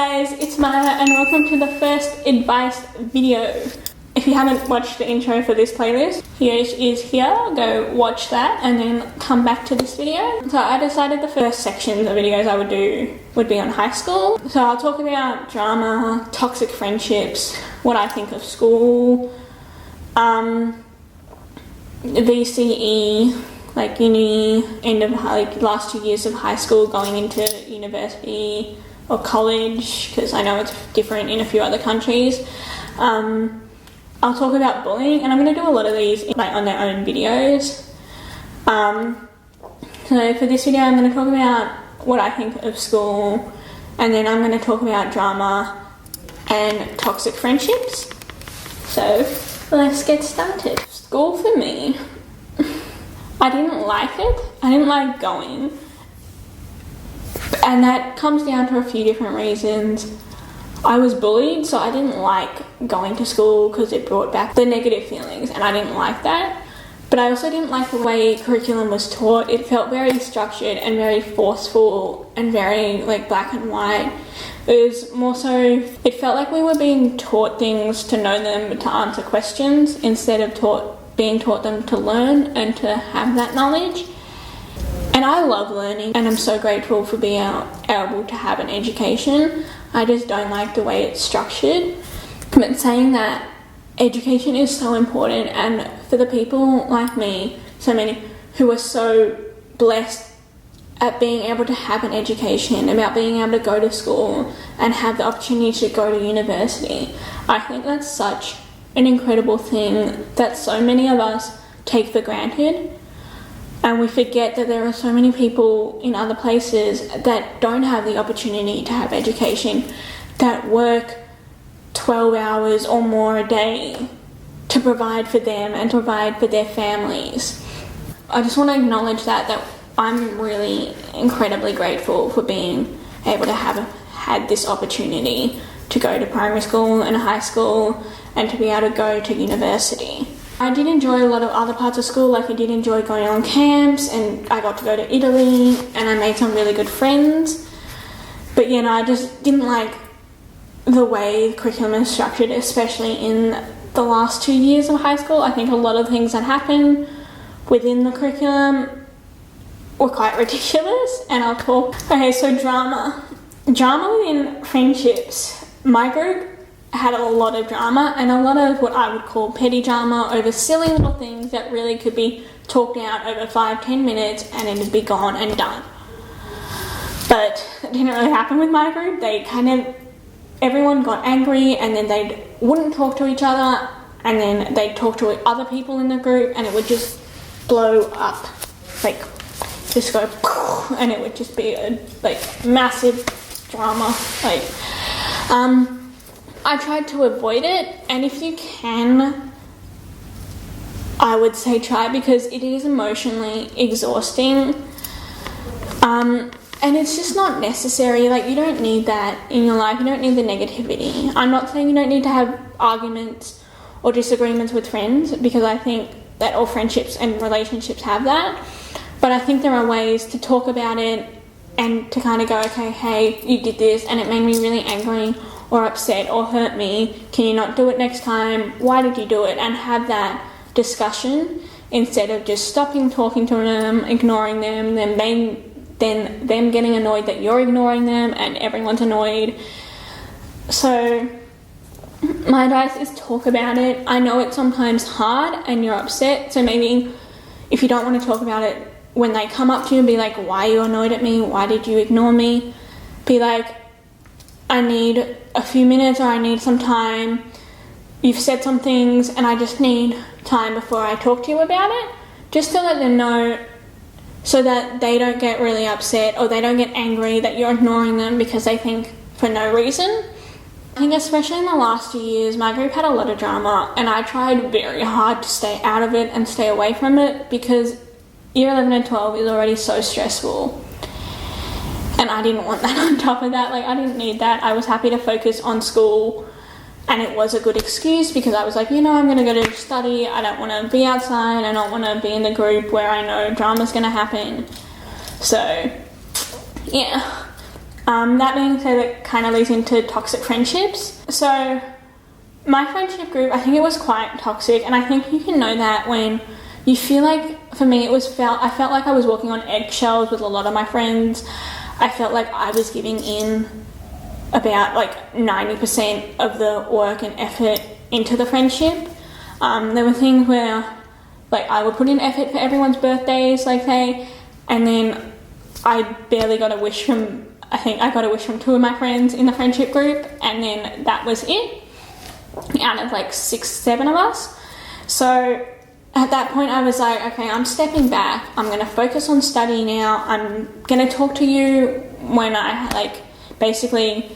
guys, it's Maya and welcome to the first advice video. If you haven't watched the intro for this playlist, yours is here. Go watch that and then come back to this video. So I decided the first section of videos I would do would be on high school. So I'll talk about drama, toxic friendships, what I think of school, VCE, like uni, end of last 2 years of high school, going into university or college, because I know it's different in a few other countries. I'll talk about bullying, and I'm going to do a lot of these on their own videos. So for this video I'm going to talk about what I think of school, and then I'm going to talk about drama and toxic friendships. So let's get started. School for me, I didn't like it. I didn't like going. And that comes down to a few different reasons. I was bullied, so I didn't like going to school because it brought back the negative feelings, and I didn't like that. But I also didn't like the way curriculum was taught. It felt very structured and very forceful and very black and white. It was more so, it felt like we were being taught things to know them, to answer questions, instead of being taught them to learn and to have that knowledge. And I love learning, and I'm so grateful for being able to have an education. I just don't like the way it's structured. But saying that, education is so important, and for the people like me, so many who are so blessed at being able to have an education, about being able to go to school and have the opportunity to go to university, I think that's such an incredible thing that so many of us take for granted. And we forget that there are so many people in other places that don't have the opportunity to have education, that work 12 hours or more a day to provide for them and to provide for their families. I just want to acknowledge that I'm really incredibly grateful for being able to have had this opportunity to go to primary school and high school and to be able to go to university. I did enjoy a lot of other parts of school, I did enjoy going on camps, and I got to go to Italy and I made some really good friends. But I just didn't like the way the curriculum is structured, especially in the last 2 years of high school. I think a lot of things that happen within the curriculum were quite ridiculous, and I'll talk. Okay, so drama within friendships. My group had a lot of drama, and a lot of what I would call petty drama over silly little things that really could be talked out over 5-10 minutes and it'd be gone and done. But it didn't really happen with my group. Everyone got angry, and then they wouldn't talk to each other, and then they'd talk to other people in the group, and it would just blow up, just go, and it would just be a massive drama. I tried to avoid it, and if you can, I would say try, because it is emotionally exhausting. And it's just not necessary. You don't need that in your life. You don't need the negativity. I'm not saying you don't need to have arguments or disagreements with friends, because I think that all friendships and relationships have that. But I think there are ways to talk about it and to kind of go, okay, hey, you did this and it made me really angry or upset or hurt me. Can you not do it next time? Why did you do it? And have that discussion instead of just stopping talking to them, ignoring them, then them getting annoyed that you're ignoring them and everyone's annoyed. So my advice is talk about it. I know it's sometimes hard and you're upset, so maybe if you don't want to talk about it, when they come up to you and be like, why are you annoyed at me? Why did you ignore me? Be like, I need a few minutes, or I need some time. You've said some things and I just need time before I talk to you about it. Just to let them know, so that they don't get really upset or they don't get angry that you're ignoring them because they think for no reason. I think especially in the last 2 years, my group had a lot of drama, and I tried very hard to stay out of it and stay away from it, because year 11 and 12 is already so stressful. And I didn't want that on top of that. I didn't need that. I was happy to focus on school, and it was a good excuse, because I was like, I'm going to go to study. I don't want to be outside. I don't want to be in the group where I know drama's going to happen. So, yeah. That being said, it kind of leads into toxic friendships. So my friendship group, I think it was quite toxic, and I think you can know that when you feel like, for me, I felt like I was walking on eggshells with a lot of my friends. I felt like I was giving in about like 90% of the work and effort into the friendship. There were things where like I would put in effort for everyone's birthdays, like say, and then I barely got a wish from, I think I got a wish from 2 of my friends in the friendship group, and then that was it out of like 6, 7 of us. So at that point I was like, okay, I'm stepping back, I'm going to focus on study now, I'm going to talk to you when I like, basically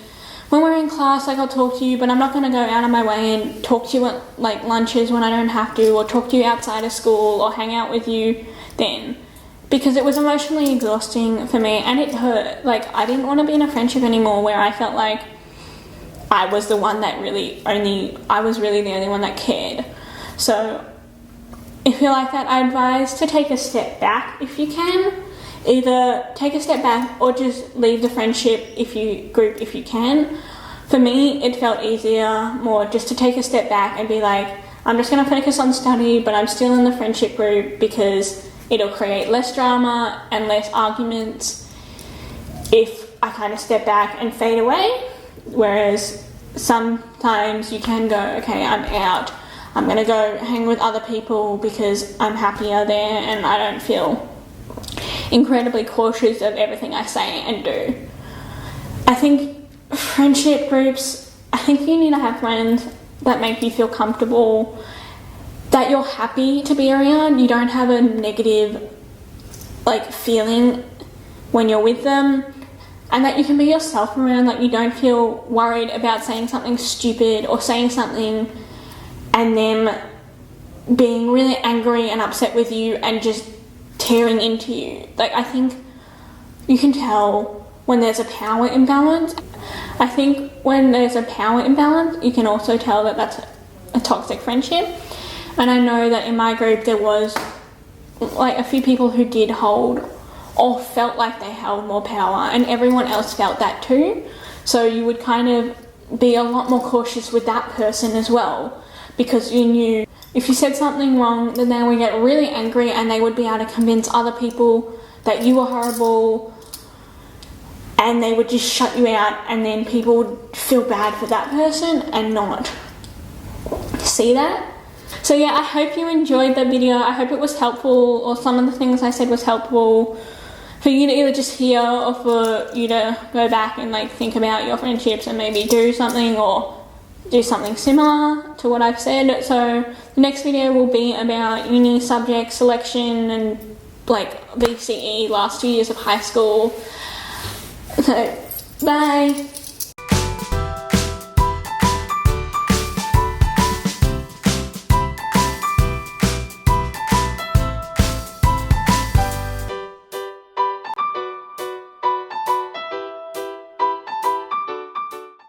when we're in class, like I'll talk to you, but I'm not going to go out of my way and talk to you at like lunches when I don't have to, or talk to you outside of school, or hang out with you then, because it was emotionally exhausting for me, and it hurt. Like I didn't want to be in a friendship anymore where I felt like I was the one that I was really the only one that cared. So if you're like that, I advise to take a step back if you can. Either take a step back or just leave the friendship if you can. For me, it felt easier more just to take a step back and be like, I'm just going to focus on study, but I'm still in the friendship group because it'll create less drama and less arguments if I kind of step back and fade away. Whereas sometimes you can go, okay, I'm out. I'm going to go hang with other people because I'm happier there and I don't feel incredibly cautious of everything I say and do. I think friendship groups, I think you need to have friends that make you feel comfortable, that you're happy to be around. You don't have a negative like feeling when you're with them, and that you can be yourself around, like you don't feel worried about saying something stupid or saying something and them being really angry and upset with you and just tearing into you. Like I think you can tell when there's a power imbalance. I think when there's a power imbalance, you can also tell that that's a toxic friendship. And I know that in my group there was like a few people who did hold or felt like they held more power, and everyone else felt that too. So you would kind of be a lot more cautious with that person as well, because you knew if you said something wrong, then they would get really angry and they would be able to convince other people that you were horrible, and they would just shut you out, and then people would feel bad for that person and not see that. So yeah, I hope you enjoyed the video. I hope it was helpful, or some of the things I said was helpful for you to either just hear or for you to go back and like think about your friendships and maybe do something or do something similar to what I've said. So the next video will be about uni subject selection and like VCE, last 2 years of high school. So bye.